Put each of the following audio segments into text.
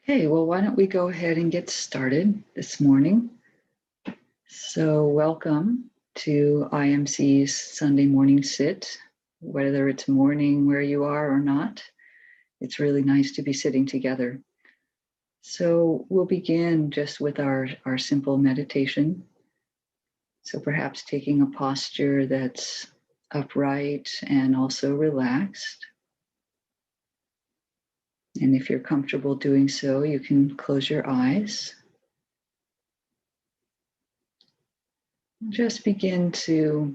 Okay, well, why don't we go ahead and get started this morning? So, welcome to IMC's Sunday morning sit. Whether it's morning where you are or not, it's really nice to be sitting together. So, we'll begin just with our simple meditation. So, perhaps taking a posture that's upright and also relaxed. And if you're comfortable doing so, you can close your eyes. Just begin to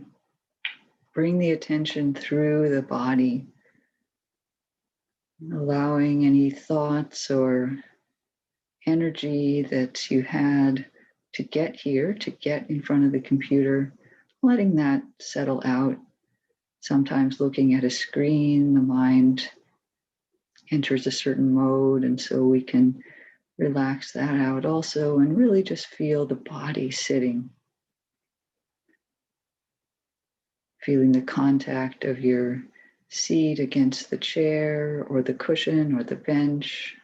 bring the attention through the body, allowing any thoughts or energy that you had to get here, to get in front of the computer, letting that settle out. Sometimes looking at a screen, the mind enters a certain mode, and so we can relax that out also and really just feel the body sitting. Feeling the contact of your seat against the chair or the cushion or the bench,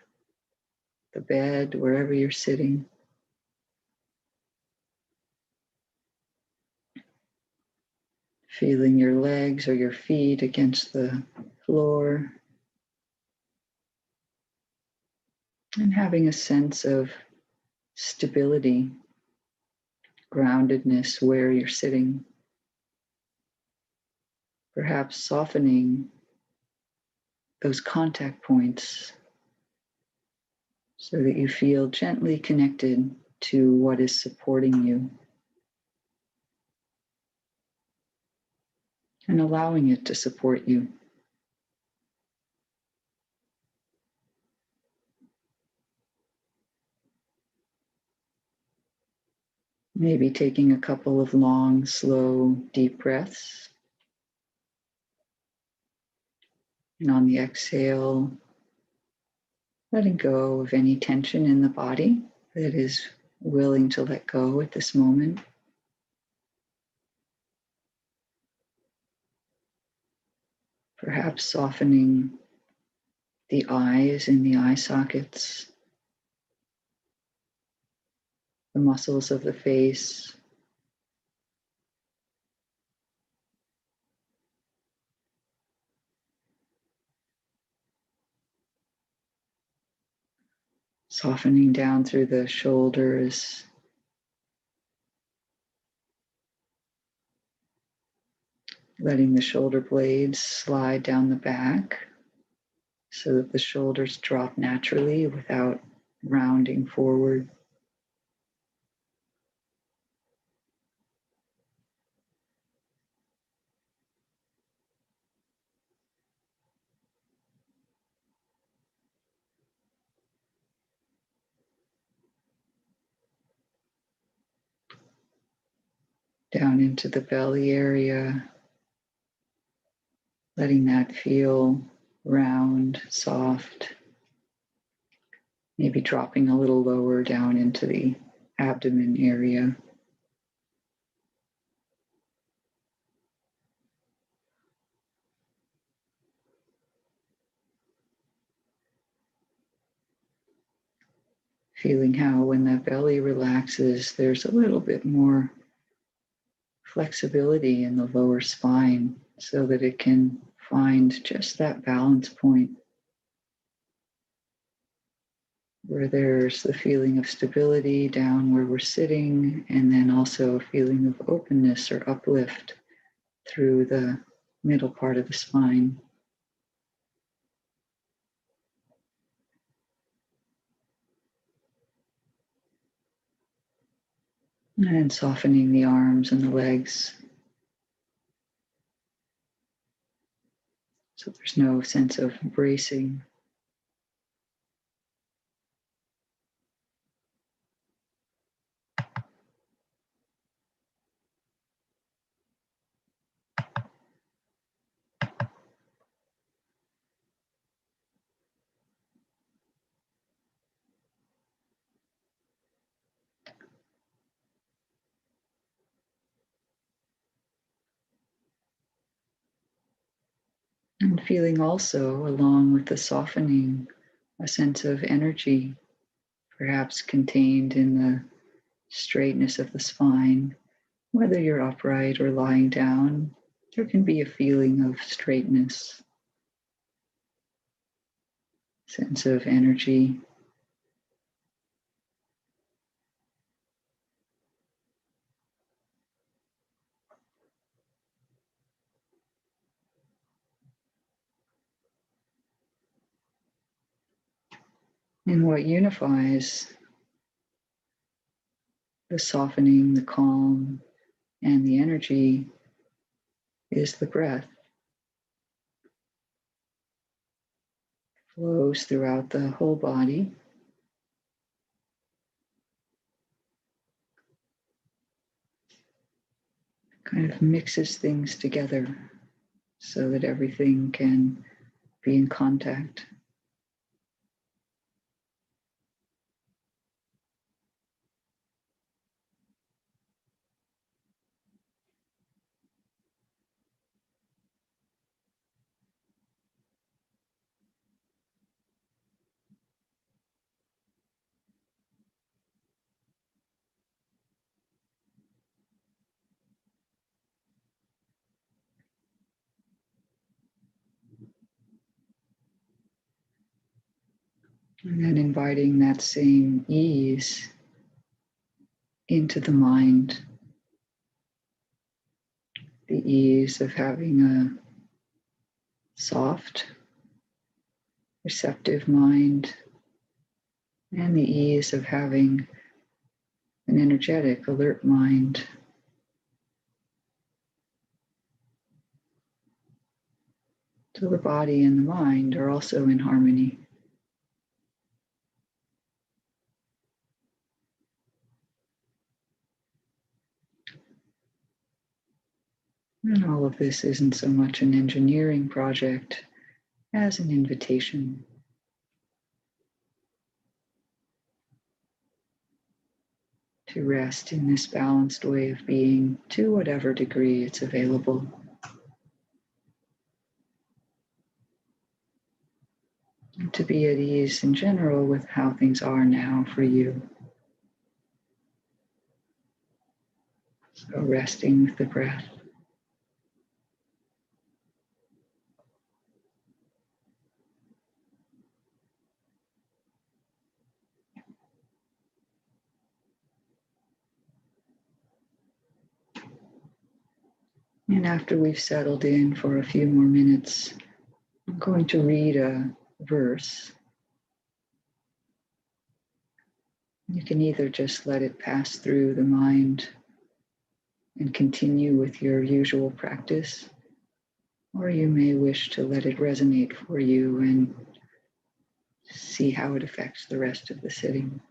the bed, wherever you're sitting. Feeling your legs or your feet against the floor. And having a sense of stability, groundedness where you're sitting. Perhaps softening those contact points so that you feel gently connected to what is supporting you. And allowing it to support you. Maybe taking a couple of long, slow, deep breaths. And on the exhale, letting go of any tension in the body that is willing to let go at this moment. Perhaps softening the eyes and the eye sockets, the muscles of the face. Softening down through the shoulders. Letting the shoulder blades slide down the back so that the shoulders drop naturally without rounding forward. Down into the belly area, letting that feel round, soft, maybe dropping a little lower down into the abdomen area. Feeling how when the belly relaxes, there's a little bit more flexibility in the lower spine so that it can find just that balance point where there's the feeling of stability down where we're sitting, and then also a feeling of openness or uplift through the middle part of the spine. And softening the arms and the legs so there's no sense of bracing. And feeling also, along with the softening, a sense of energy perhaps contained in the straightness of the spine. Whether you're upright or lying down, there can be a feeling of straightness, sense of energy. And what unifies the softening, the calm, and the energy is the breath. Flows throughout the whole body. Kind of mixes things together so that everything can be in contact. And then inviting that same ease into the mind, the ease of having a soft, receptive mind, and the ease of having an energetic, alert mind. So the body and the mind are also in harmony. And all of this isn't so much an engineering project as an invitation to rest in this balanced way of being to whatever degree it's available. And to be at ease in general with how things are now for you. So resting with the breath. And after we've settled in for a few more minutes, I'm going to read a verse. You can either just let it pass through the mind and continue with your usual practice, or you may wish to let it resonate for you and see how it affects the rest of the sitting.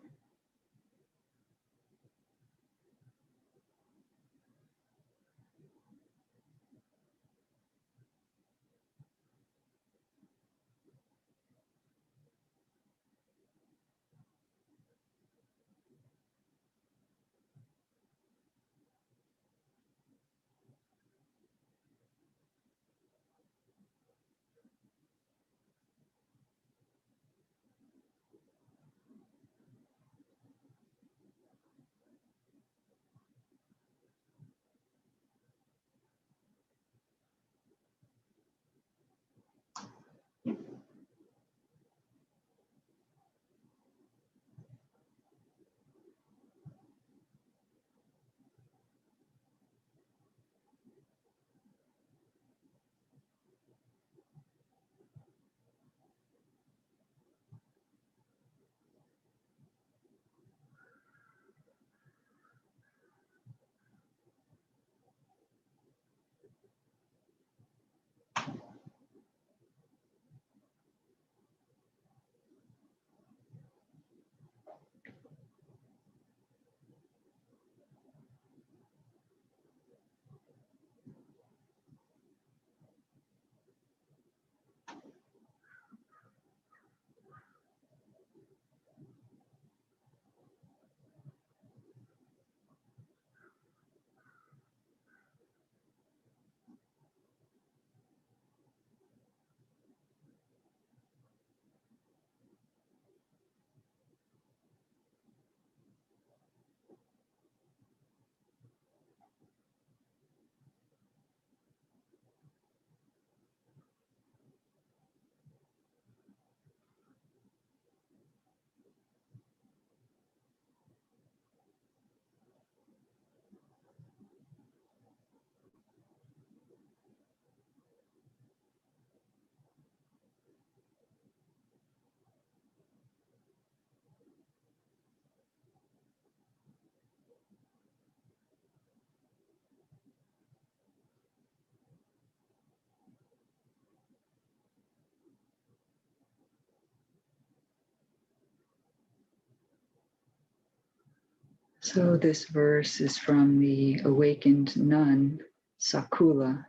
So this verse is from the awakened nun, Sakula.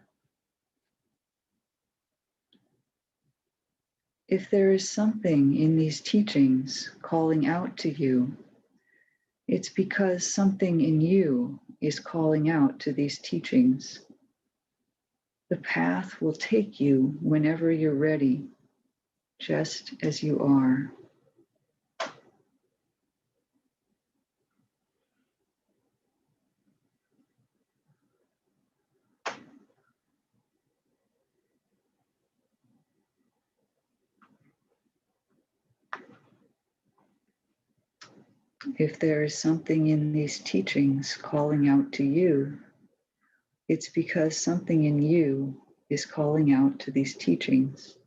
If there is something in these teachings calling out to you, it's because something in you is calling out to these teachings. The path will take you whenever you're ready, just as you are. If there is something in these teachings calling out to you, it's because something in you is calling out to these teachings.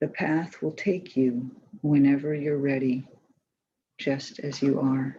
The path will take you whenever you're ready, just as you are.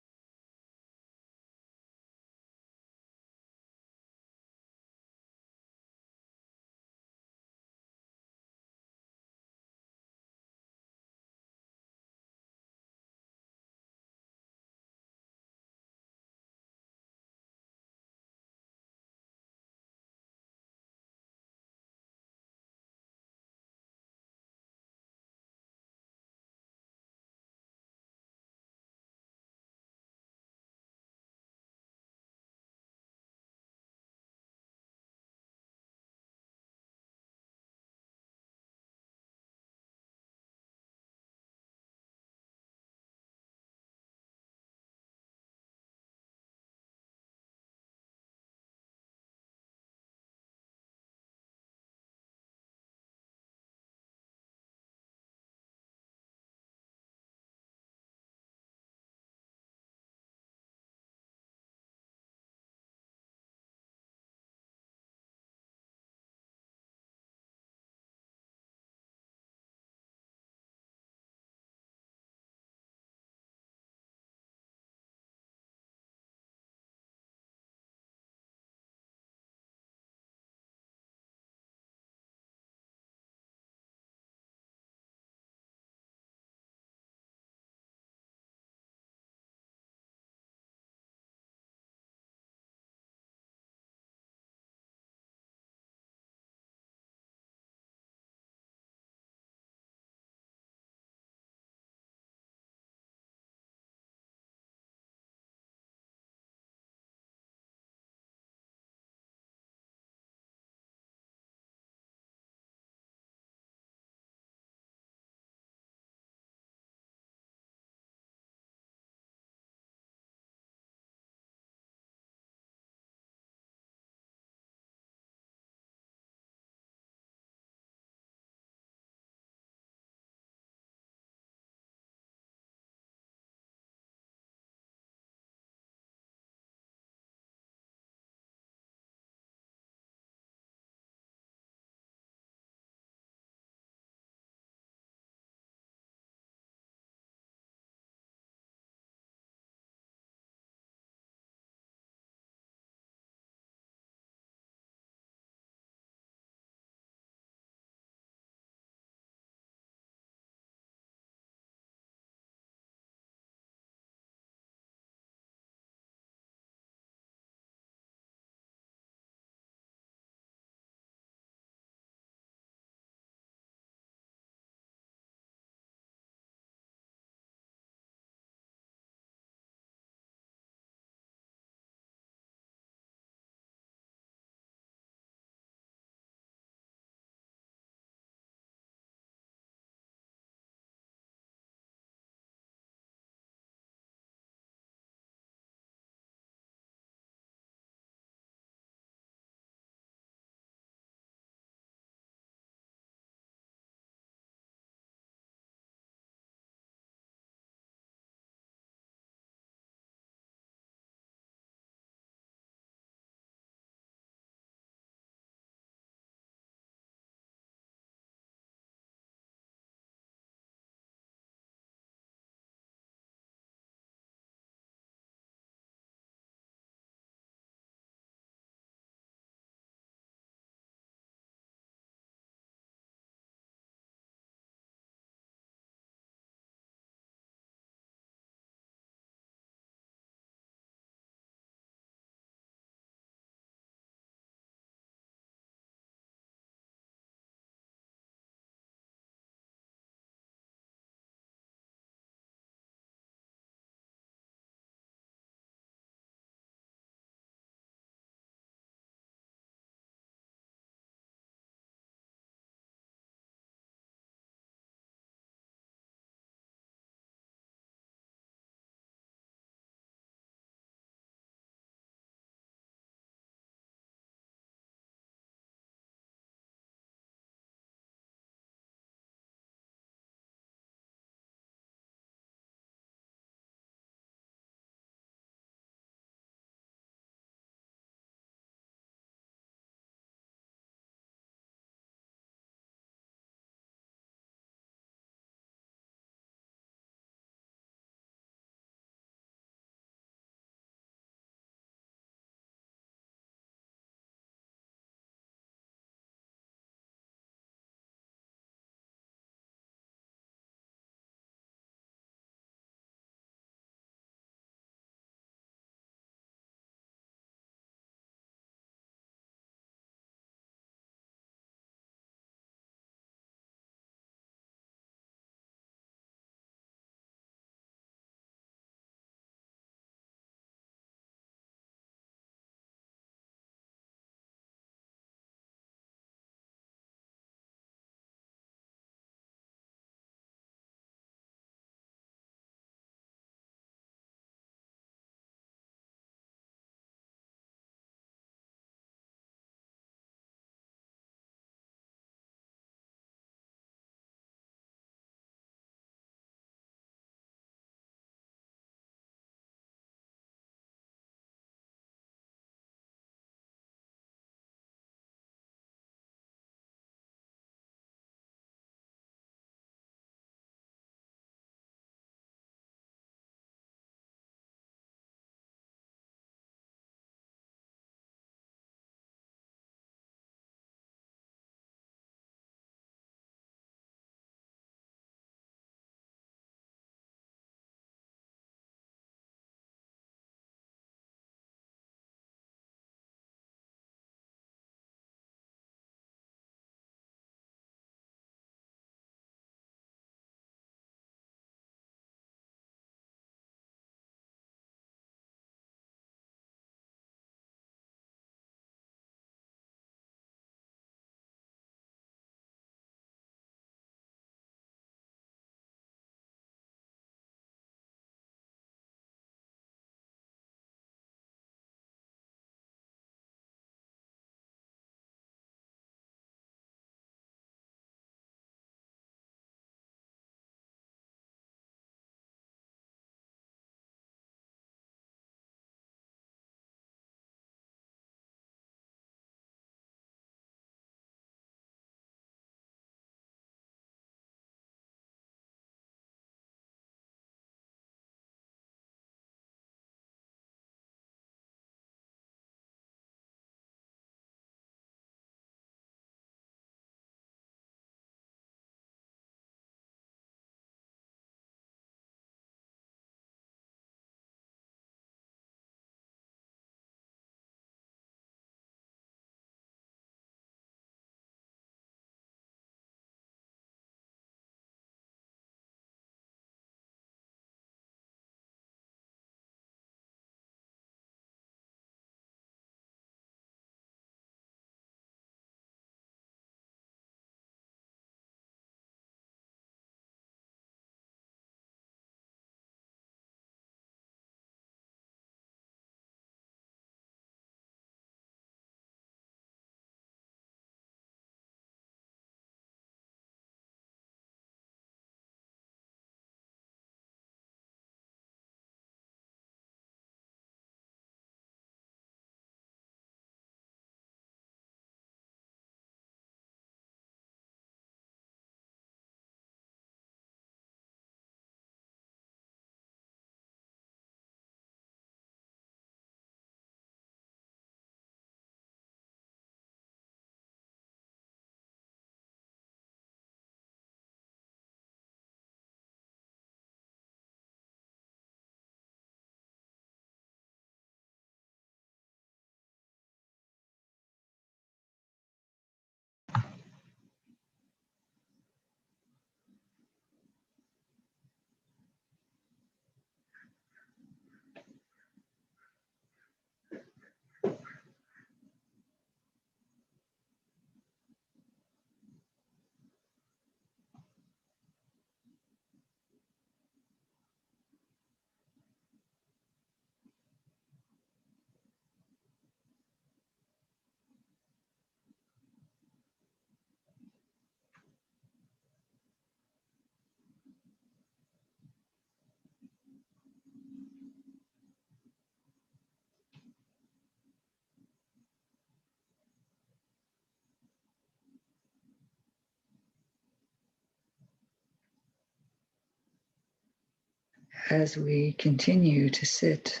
as we continue to sit,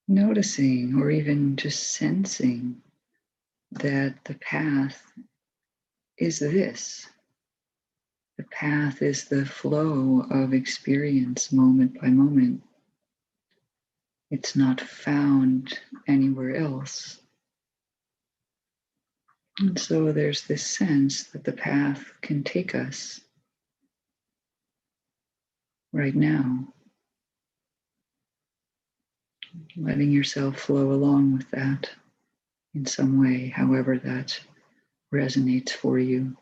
noticing or even just sensing that the path is this. The path is the flow of experience moment by moment. It's not found anywhere else. And so there's this sense that the path can take us right now, letting yourself flow along with that in some way, however that resonates for you.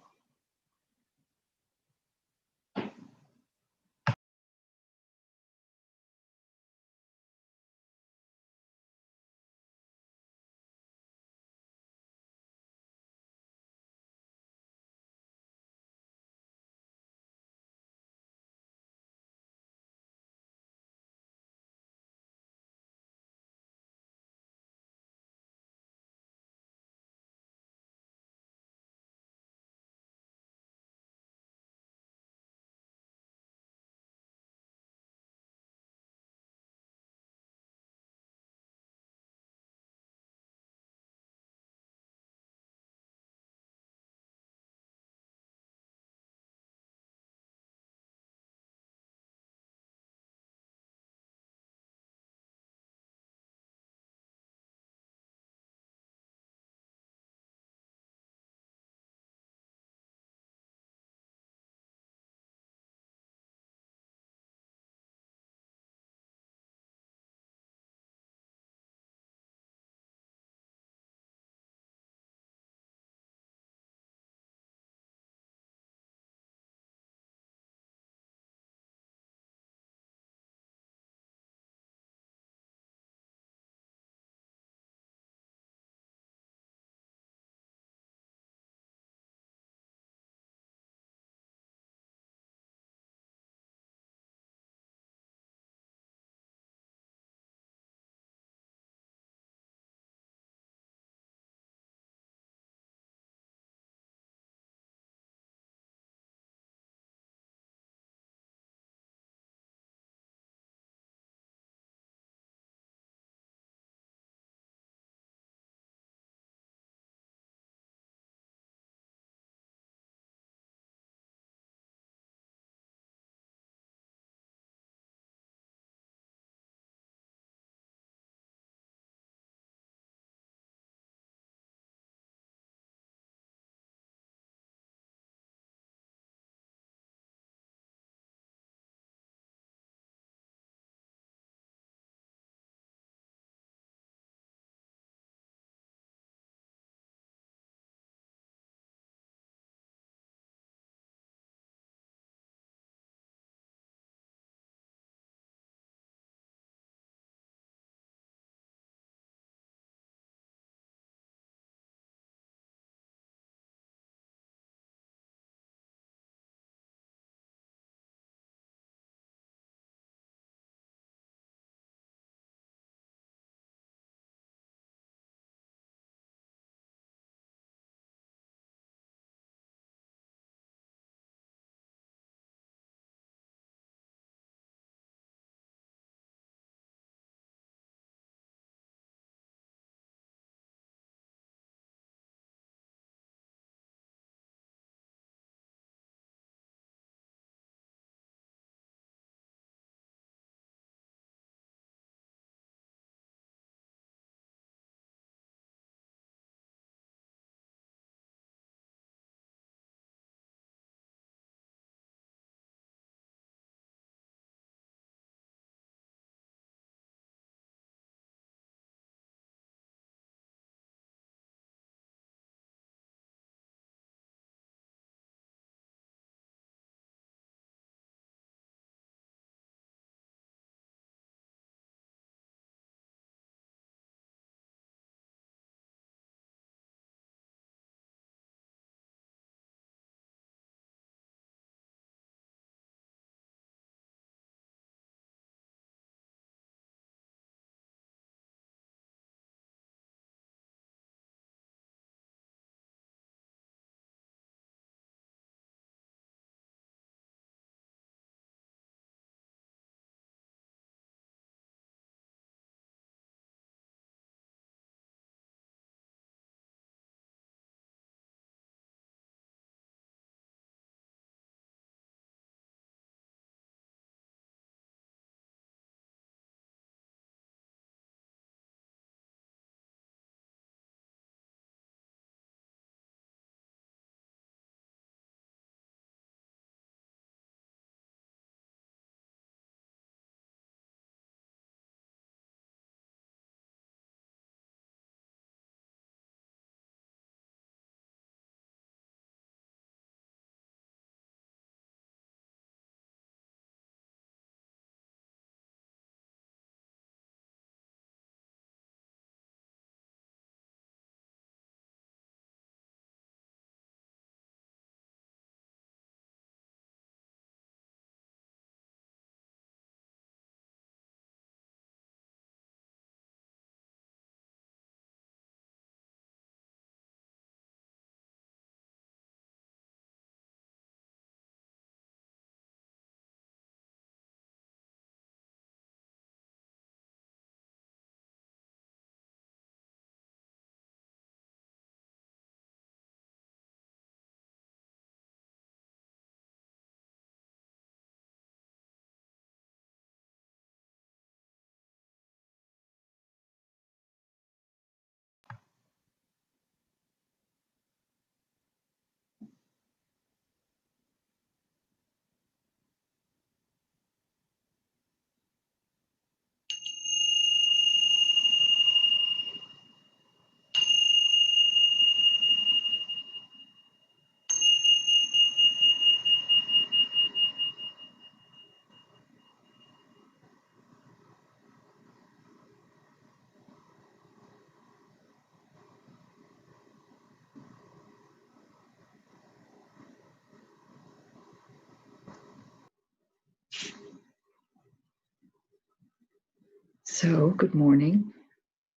So, good morning,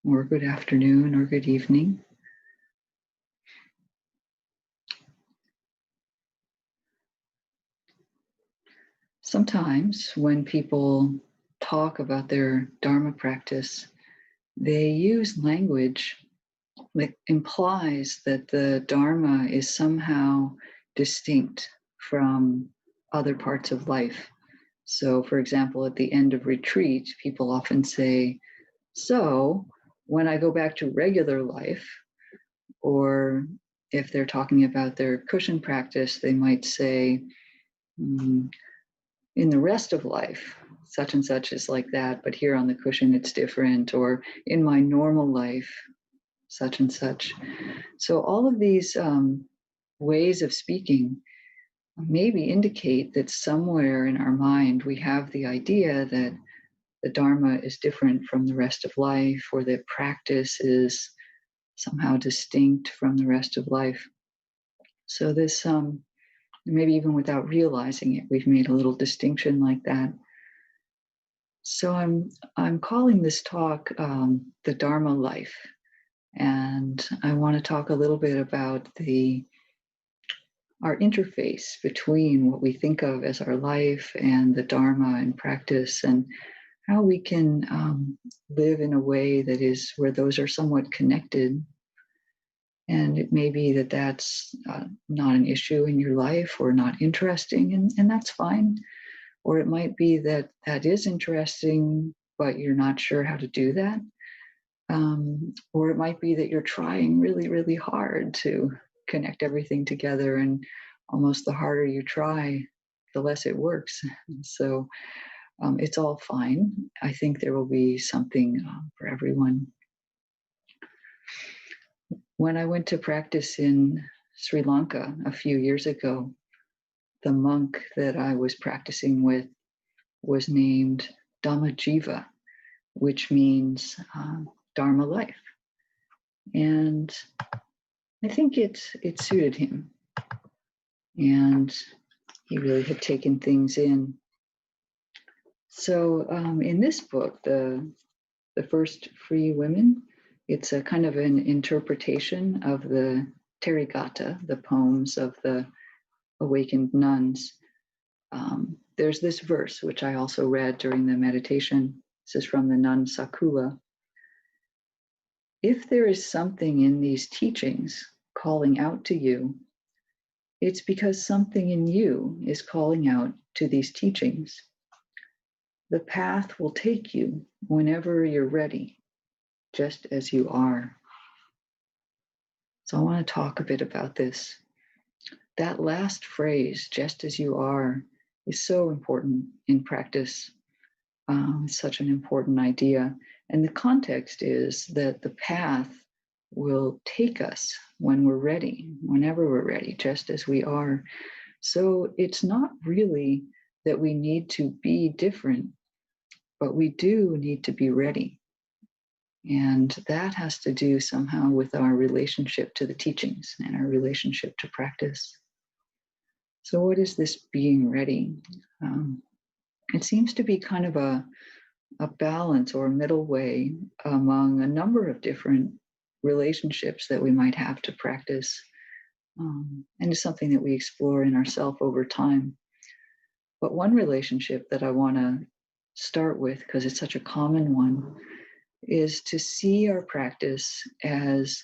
or good afternoon, or good evening. Sometimes when people talk about their Dharma practice, they use language that implies that the Dharma is somehow distinct from other parts of life. So, for example, at the end of retreat, people often say, "So, when I go back to regular life," or if they're talking about their cushion practice, they might say, "In the rest of life, such and such is like that, but here on the cushion it's different," or "in my normal life, such and such." So all of these ways of speaking maybe indicate that somewhere in our mind we have the idea that the Dharma is different from the rest of life, or that practice is somehow distinct from the rest of life. So this, maybe even without realizing it, we've made a little distinction like that. So I'm calling this talk the Dharma life, and I want to talk a little bit about our interface between what we think of as our life and the Dharma and practice, and how we can live in a way that is where those are somewhat connected. And it may be that that's not an issue in your life or not interesting, and that's fine. Or it might be that that is interesting, but you're not sure how to do that. Or it might be that you're trying really, really hard to connect everything together, and almost the harder you try, the less it works. So it's all fine. I think there will be something for everyone. When I went to practice in Sri Lanka a few years ago, the monk that I was practicing with was named Dhammajiva, which means Dharma life. And I think it suited him. And he really had taken things in. So in this book, the First Free Women, it's a kind of an interpretation of the Therigatha, the poems of the awakened nuns. There's this verse, which I also read during the meditation. This is from the nun Sakula. If there is something in these teachings calling out to you, it's because something in you is calling out to these teachings. The path will take you whenever you're ready, just as you are. So I want to talk a bit about this. That last phrase, just as you are, is so important in practice. It's such an important idea. And the context is that the path will take us when we're ready, whenever we're ready, just as we are. So it's not really that we need to be different, but we do need to be ready. And that has to do somehow with our relationship to the teachings and our relationship to practice. So what is this being ready? It seems to be kind of a balance or a middle way among a number of different relationships that we might have to practice. And it's something that we explore in ourselves over time. But one relationship that I want to start with, because it's such a common one, is to see our practice as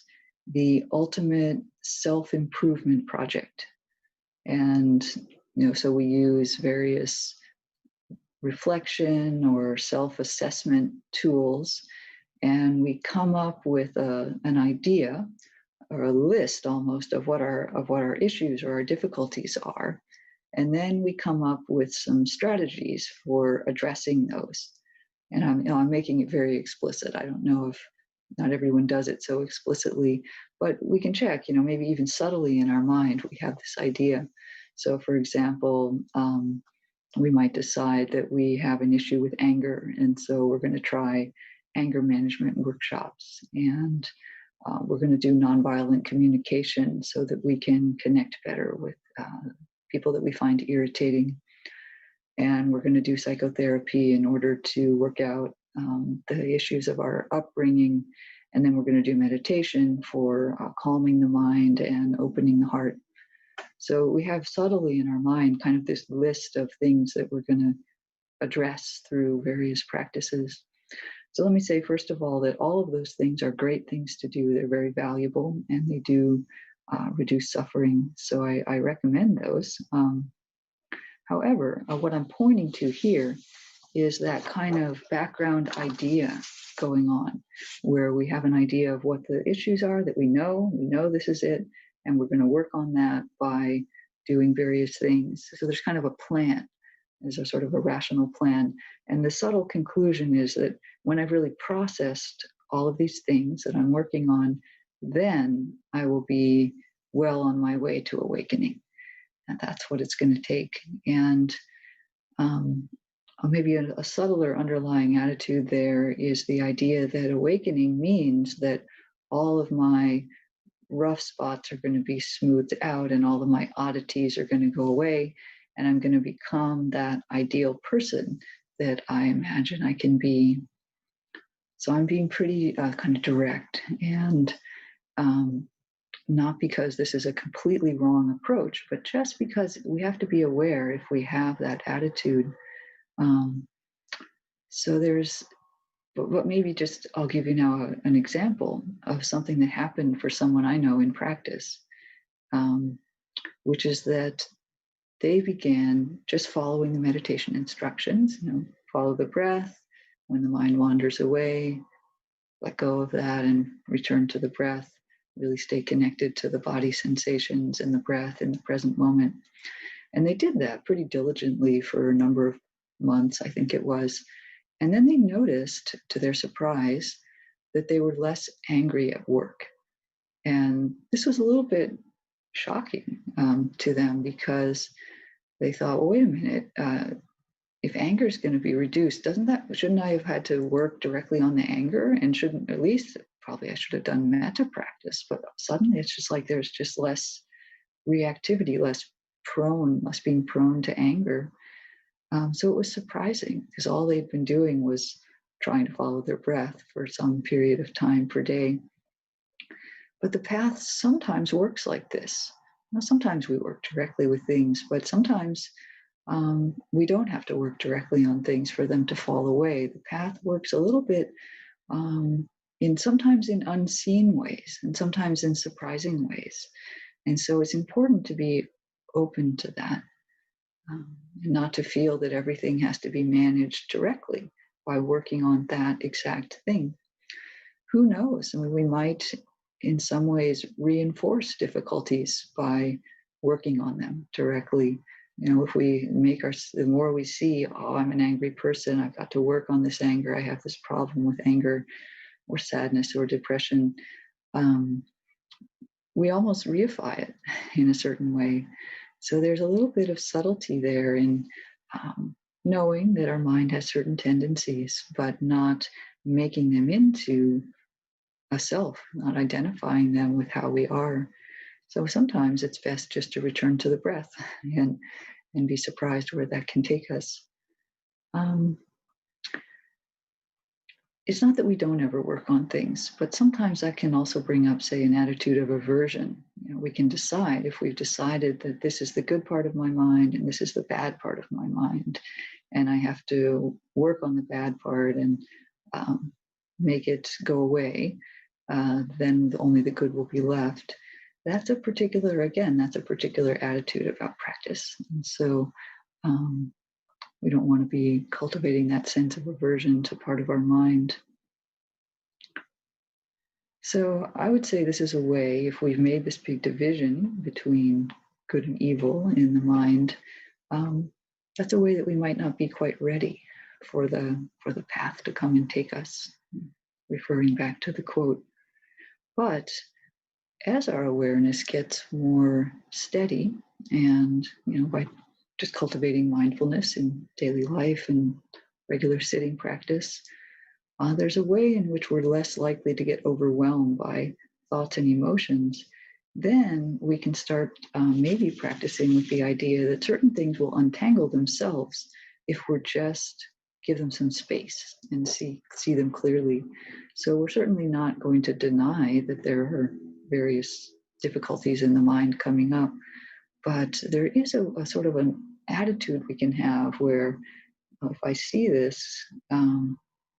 the ultimate self-improvement project. And so we use various reflection or self-assessment tools, and we come up with an idea or a list almost of what our issues or our difficulties are, and then we come up with some strategies for addressing those. And I'm making it very explicit. I don't know if not everyone does it so explicitly, but we can check, maybe even subtly in our mind, we have this idea. So for example, we might decide that we have an issue with anger, and so we're going to try anger management workshops, and we're going to do nonviolent communication so that we can connect better with people that we find irritating. And we're going to do psychotherapy in order to work out the issues of our upbringing. And then we're going to do meditation for calming the mind and opening the heart. So we have subtly in our mind kind of this list of things that we're going to address through various practices. So let me say, first of all, that all of those things are great things to do. They're very valuable and they do reduce suffering. So I recommend those. However, what I'm pointing to here is that kind of background idea going on, where we have an idea of what the issues are that we know this is it, and we're going to work on that by doing various things. So there's kind of a plan. There's a sort of a rational plan. And the subtle conclusion is that when I've really processed all of these things that I'm working on, then I will be well on my way to awakening. And that's what it's going to take. And maybe a subtler underlying attitude there is the idea that awakening means that all of my rough spots are going to be smoothed out and all of my oddities are going to go away, and I'm going to become that ideal person that I imagine I can be. So I'm being pretty kind of direct, and not because this is a completely wrong approach, but just because we have to be aware if we have that attitude. So there's, but maybe just I'll give you now an example of something that happened for someone I know in practice, which is that they began just following the meditation instructions, follow the breath. When the mind wanders away, let go of that and return to the breath. Really stay connected to the body sensations and the breath in the present moment. And they did that pretty diligently for a number of months, I think it was. And then they noticed, to their surprise, that they were less angry at work. And this was a little bit shocking to them, because they thought, well, wait a minute, if anger is going to be reduced, shouldn't I have had to work directly on the anger? And shouldn't, at least, probably I should have done metta practice. But suddenly it's just like there's just less reactivity, less being prone to anger. So it was surprising, because all they'd been doing was trying to follow their breath for some period of time per day. But the path sometimes works like this. Sometimes we work directly with things, but sometimes we don't have to work directly on things for them to fall away. The path works a little bit sometimes in unseen ways, and sometimes in surprising ways. And so it's important to be open to that, and not to feel that everything has to be managed directly by working on that exact thing. Who knows? I mean, we might, in some ways, reinforce difficulties by working on them directly. If we the more we see, oh, I'm an angry person, I've got to work on this anger, I have this problem with anger or sadness or depression, we almost reify it in a certain way. So there's a little bit of subtlety there in knowing that our mind has certain tendencies, but not making them into a self, not identifying them with how we are. So sometimes it's best just to return to the breath and be surprised where that can take us. It's not that we don't ever work on things, but sometimes that can also bring up, say, an attitude of aversion. We can decide, if we've decided that this is the good part of my mind and this is the bad part of my mind, and I have to work on the bad part and make it go away, then only the good will be left. That's a particular attitude about practice. And so we don't want to be cultivating that sense of aversion to part of our mind. So I would say this is a way, if we've made this big division between good and evil in the mind, that's a way that we might not be quite ready for the path to come and take us, referring back to the quote. But as our awareness gets more steady, and by just cultivating mindfulness in daily life and regular sitting practice, there's a way in which we're less likely to get overwhelmed by thoughts and emotions. Then we can start maybe practicing with the idea that certain things will untangle themselves if we're just give them some space and see them clearly. So we're certainly not going to deny that there are various difficulties in the mind coming up, but there is a sort of an attitude we can have where if I see this,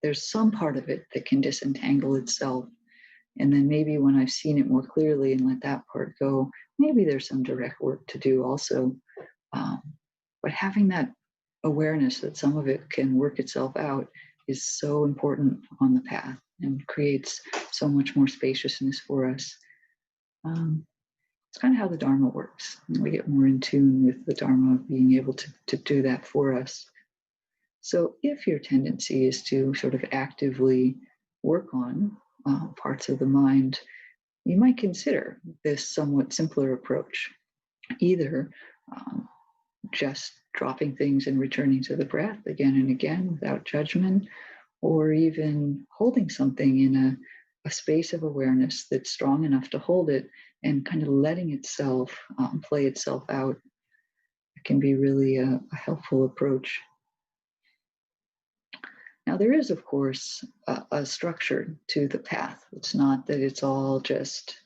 there's some part of it that can disentangle itself. And then maybe when I've seen it more clearly and let that part go, maybe there's some direct work to do also. But having that awareness that some of it can work itself out is so important on the path and creates so much more spaciousness for us. It's kind of how the Dharma works. And we get more in tune with the Dharma being able to do that for us. So if your tendency is to sort of actively work on parts of the mind, you might consider this somewhat simpler approach. Either just dropping things and returning to the breath again and again without judgment, or even holding something in a space of awareness that's strong enough to hold it and kind of letting itself play itself out. It can be really a helpful approach. Now, there is, of course, a structure to the path. It's not that it's all just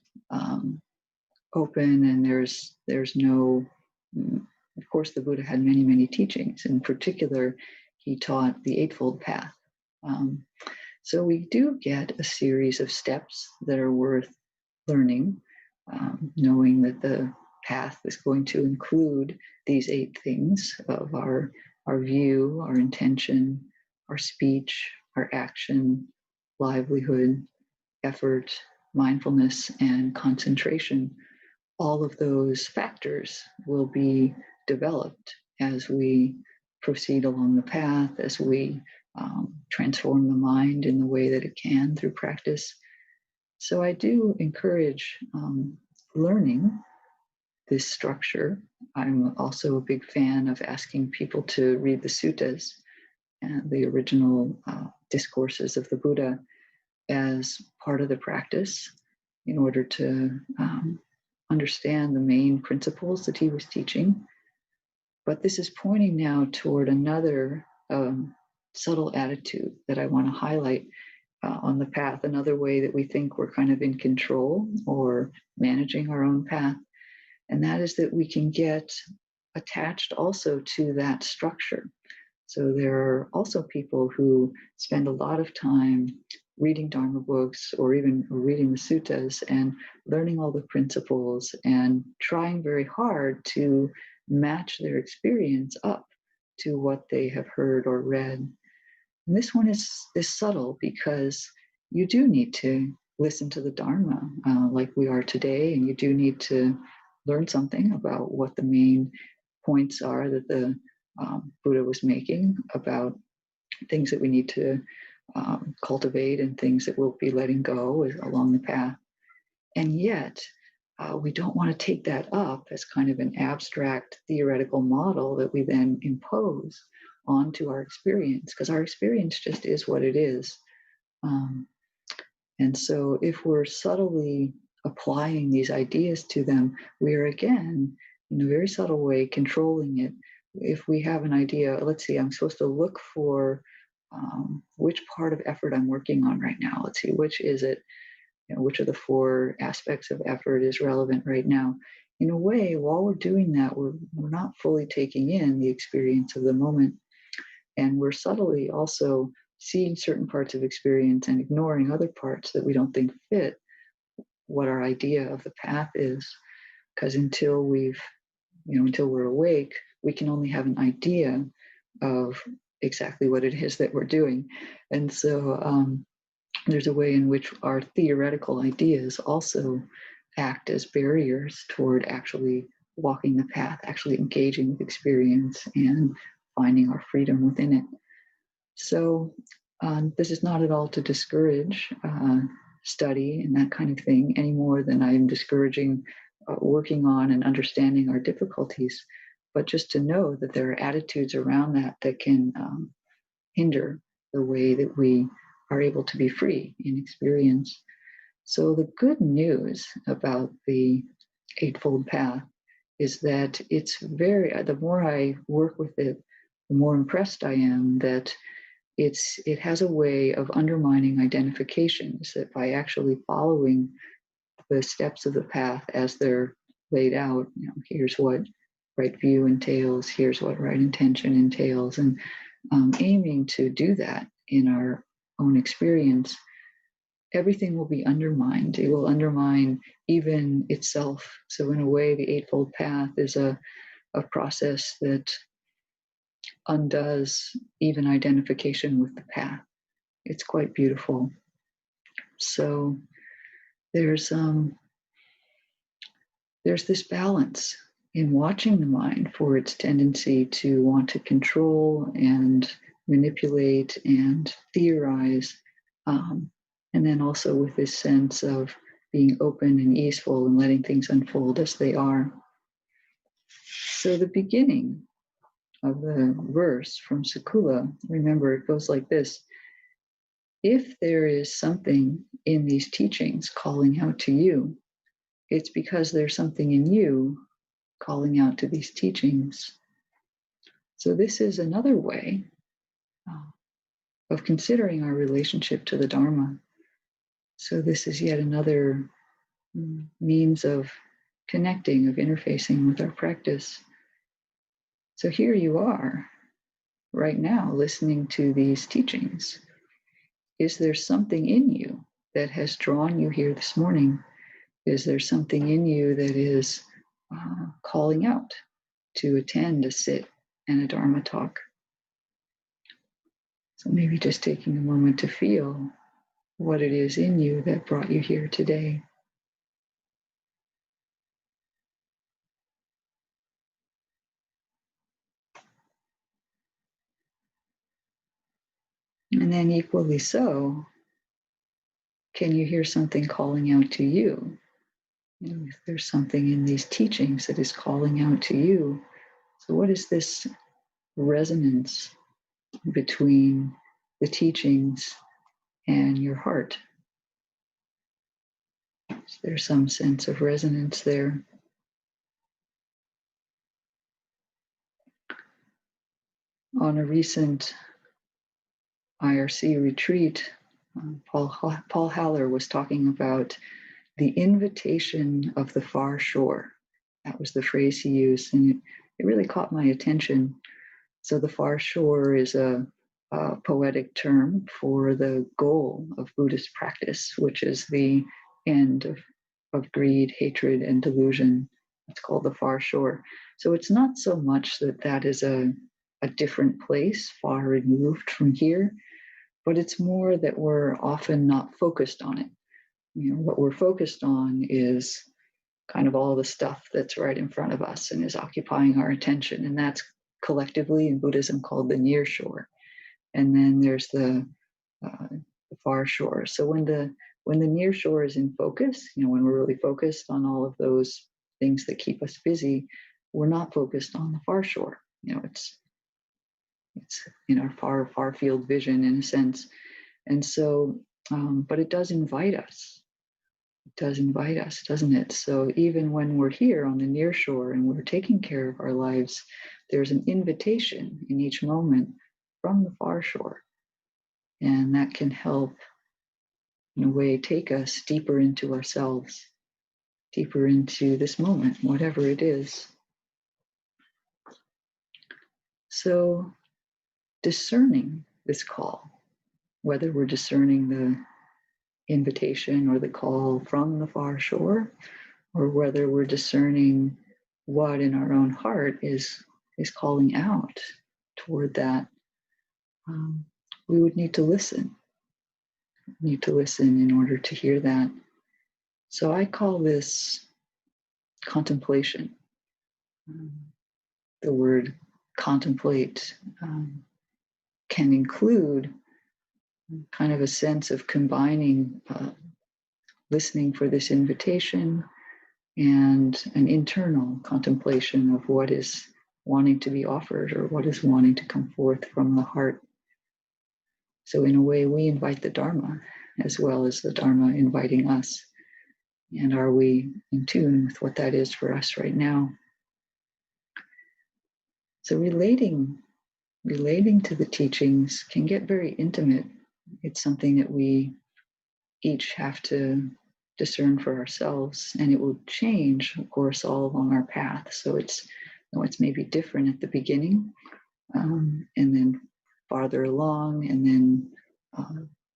open and there's no, of course, the Buddha had many, many teachings. In particular, he taught the Eightfold Path. So we do get a series of steps that are worth learning, knowing that the path is going to include these 8 things of our view, our intention, our speech, our action, livelihood, effort, mindfulness, and concentration. All of those factors will be developed as we proceed along the path, as we transform the mind in the way that it can through practice. So I do encourage learning this structure. I'm also a big fan of asking people to read the suttas and the original discourses of the Buddha as part of the practice in order to understand the main principles that he was teaching. But this is pointing now toward another subtle attitude that I want to highlight on the path, another way that we think we're kind of in control or managing our own path. And that is that we can get attached also to that structure. So there are also people who spend a lot of time reading Dharma books or even reading the suttas and learning all the principles and trying very hard to match their experience up to what they have heard or read. And this one is subtle because you do need to listen to the Dharma like we are today, and you do need to learn something about what the main points are that the Buddha was making about things that we need to cultivate and things that we'll be letting go along the path. And yet, we don't want to take that up as kind of an abstract theoretical model that we then impose onto our experience, because our experience just is what it is. And so if we're subtly applying these ideas to them, we are again, in a very subtle way, controlling it. If we have an idea, let's see, I'm supposed to look for which part of effort I'm working on right now. Let's see, which is it? Which of the 4 aspects of effort is relevant right now? In a way, while we're doing that, we're not fully taking in the experience of the moment. And we're subtly also seeing certain parts of experience and ignoring other parts that we don't think fit what our idea of the path is. Because until we're awake, we can only have an idea of exactly what it is that we're doing. And so there's a way in which our theoretical ideas also act as barriers toward actually walking the path, actually engaging with experience and finding our freedom within it. So this is not at all to discourage study and that kind of thing any more than I am discouraging working on and understanding our difficulties, but just to know that there are attitudes around that can hinder the way that we are able to be free in experience. So the good news about the Eightfold Path is that it's the more I work with it, the more impressed I am that it has a way of undermining identifications, that by actually following the steps of the path as they're laid out, here's what right view entails, here's what right intention entails, and aiming to do that in our own experience, everything will be undermined. It will undermine even itself. So in a way, the Eightfold Path is a process that undoes even identification with the path. It's quite beautiful. So there's this balance in watching the mind for its tendency to want to control and manipulate and theorize, and then also with this sense of being open and easeful and letting things unfold as they are. So the beginning of the verse from Sakula, remember, it goes like this: if there is something in these teachings calling out to you, it's because there's something in you calling out to these teachings. So this is another way of considering our relationship to the Dharma. So this is yet another means of connecting, of interfacing with our practice. So here you are, right now, listening to these teachings. Is there something in you that has drawn you here this morning? Is there something in you that is calling out to attend a sit and a Dharma talk? So maybe just taking a moment to feel what it is in you that brought you here today. And then equally so, can you hear something calling out to you? If there's something in these teachings that is calling out to you, so what is this resonance between the teachings and your heart? Is there some sense of resonance there? On a recent IRC retreat, Paul Haller was talking about the invitation of the far shore. That was the phrase he used, and it really caught my attention. So the far shore is a poetic term for the goal of Buddhist practice, which is the end of greed, hatred, and delusion. It's called the far shore. So it's not so much that is a different place, far removed from here, but it's more that we're often not focused on it. What we're focused on is kind of all the stuff that's right in front of us and is occupying our attention. And that's collectively in Buddhism called the near shore. And then there's the far shore. So when the near shore is in focus, when we're really focused on all of those things that keep us busy, we're not focused on the far shore. It's in our far field vision in a sense. And so, but it does invite us. It does invite us, doesn't it? So even when we're here on the near shore and we're taking care of our lives, there's an invitation in each moment from the far shore. And that can help, in a way, take us deeper into ourselves, deeper into this moment, whatever it is. So discerning this call, whether we're discerning the invitation or the call from the far shore, or whether we're discerning what in our own heart is calling out toward that, we would need to listen. Need to listen in order to hear that. So I call this contemplation. The word contemplate can include kind of a sense of combining listening for this invitation and an internal contemplation of what is wanting to be offered or what is wanting to come forth from the heart. So in a way, we invite the Dharma as well as the Dharma inviting us. And are we in tune with what that is for us right now? So relating relating to the teachings can get very intimate. It's something that we each have to discern for ourselves, and it will change, of course, all along our path. So it's maybe different at the beginning, and then farther along, and then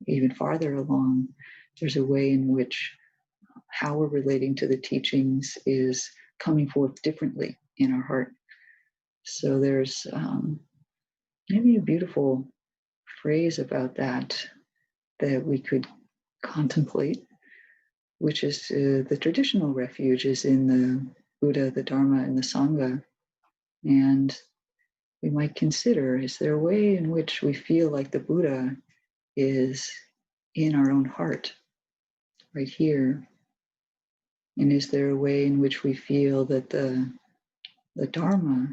even farther along, there's a way in which how we're relating to the teachings is coming forth differently in our heart. So there's maybe a beautiful phrase about that we could contemplate, which is the traditional refuge is in the Buddha, the Dharma, and the Sangha. And we might consider, is there a way in which we feel like the Buddha is in our own heart, right here? And is there a way in which we feel that the Dharma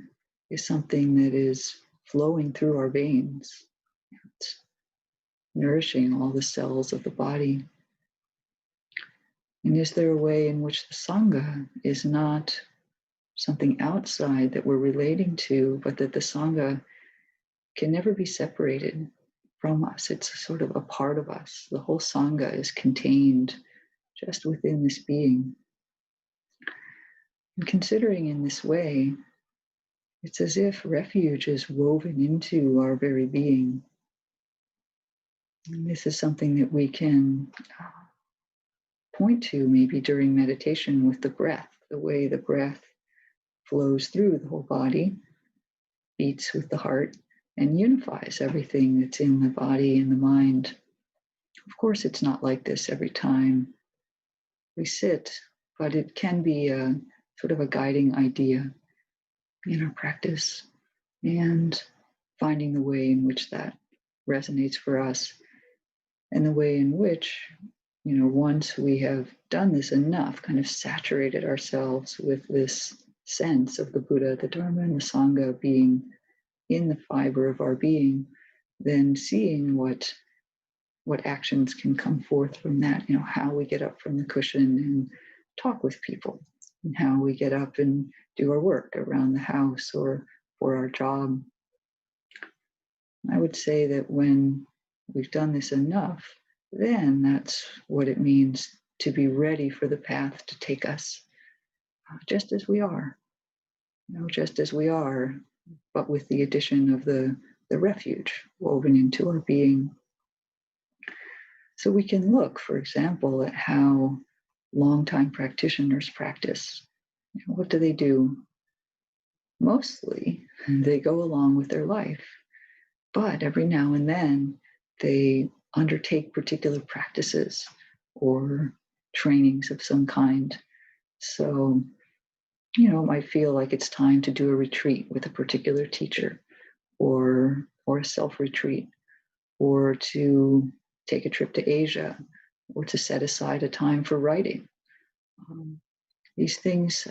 is something that is flowing through our veins, it's nourishing all the cells of the body? And is there a way in which the Sangha is not something outside that we're relating to, but that the Sangha can never be separated from us? It's sort of a part of us. The whole Sangha is contained just within this being. And considering in this way, it's as if refuge is woven into our very being. And this is something that we can point to maybe during meditation with the breath, the way the breath flows through the whole body, beats with the heart, and unifies everything that's in the body and the mind. Of course, it's not like this every time we sit, but it can be a sort of a guiding idea in our practice, and finding the way in which that resonates for us, and the way in which, once we have done this enough, kind of saturated ourselves with this sense of the Buddha, the Dharma, and the Sangha being in the fiber of our being, then seeing what actions can come forth from that, how we get up from the cushion and talk with people, and how we get up and do our work around the house or for our job. I would say that when we've done this enough, then that's what it means to be ready for the path to take us just as we are, just as we are, but with the addition of the refuge woven into our being. So we can look, for example, at how longtime practitioners practice. What do they do? Mostly, they go along with their life, but every now and then they undertake particular practices or trainings of some kind. So, it might feel like it's time to do a retreat with a particular teacher, or a self-retreat, or to take a trip to Asia, or to set aside a time for writing. These things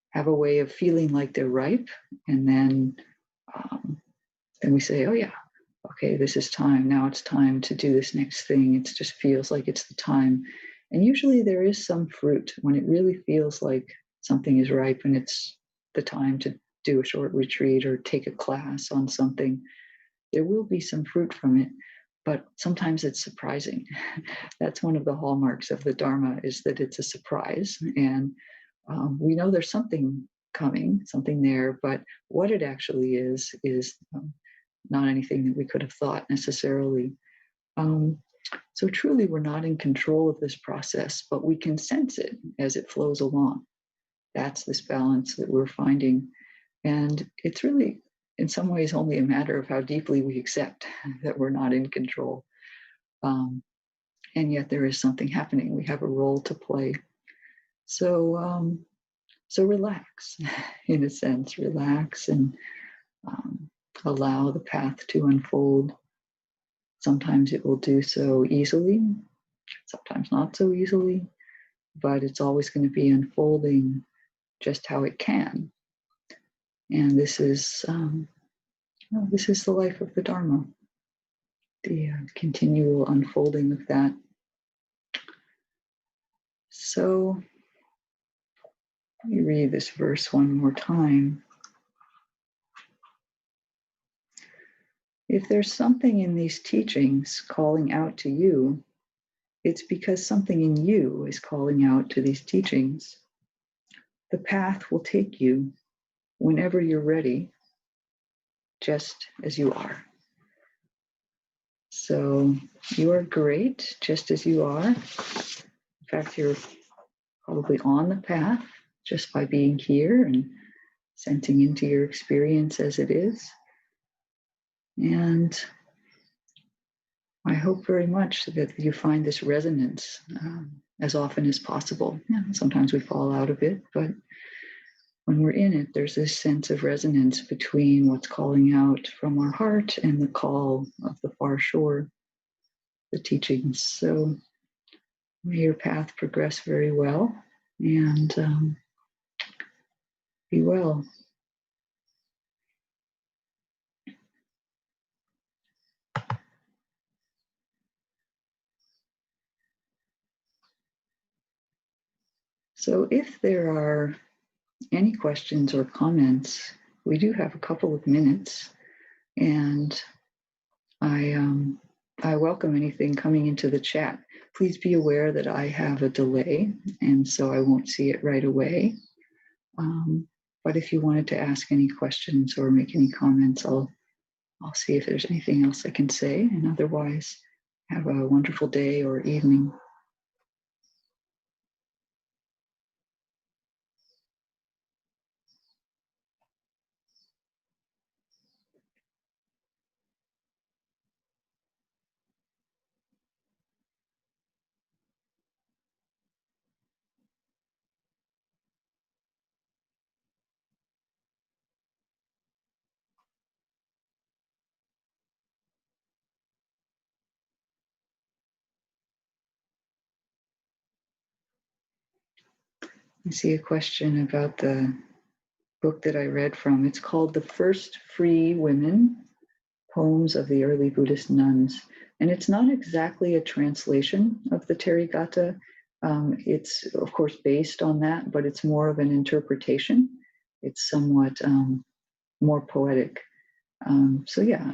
have a way of feeling like they're ripe, and then we say, oh yeah, okay, this is time. Now it's time to do this next thing. It just feels like it's the time. And usually there is some fruit when it really feels like something is ripe and it's the time to do a short retreat or take a class on something. There will be some fruit from it, but sometimes it's surprising. That's one of the hallmarks of the Dharma, is that it's a surprise. And we know there's something coming, something there, but what it actually is not anything that we could have thought necessarily. So truly, we're not in control of this process, but we can sense it as it flows along. That's this balance that we're finding. And it's really, in some ways, only a matter of how deeply we accept that we're not in control. And yet there is something happening. We have a role to play. So, so relax, in a sense, relax and allow the path to unfold. Sometimes it will do so easily, sometimes not so easily, but it's always going to be unfolding just how it can. And this is the life of the Dharma, the continual unfolding of that. So let me read this verse one more time. if there's something in these teachings calling out to you, it's because something in you is calling out to these teachings. The path will take you whenever you're ready, just as you are. So you are great just as you are. In fact, you're probably on the path just by being here and sensing into your experience as it is. And I hope very much that you find this resonance as often as possible. Yeah, sometimes we fall out of it, but when we're in it, there's this sense of resonance between what's calling out from our heart and the call of the far shore, the teachings. So may your path progress very well and be well. So if there are any questions or comments, we do have a couple of minutes, and I welcome anything coming into the chat. Please be aware that I have a delay, and so I won't see it right away. But if you wanted to ask any questions or make any comments, I'll see if there's anything else I can say, and otherwise, have a wonderful day or evening. I see a question about the book that I read from. It's called The First Free Women, Poems of the Early Buddhist Nuns. And it's not exactly a translation of the Therigatha. It's, of course, based on that, but it's more of an interpretation. It's somewhat more poetic. So yeah,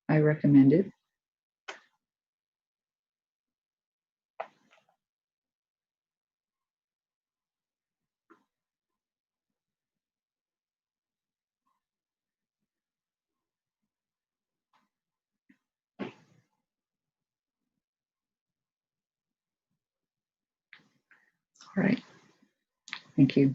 I recommend it. All right. Thank you.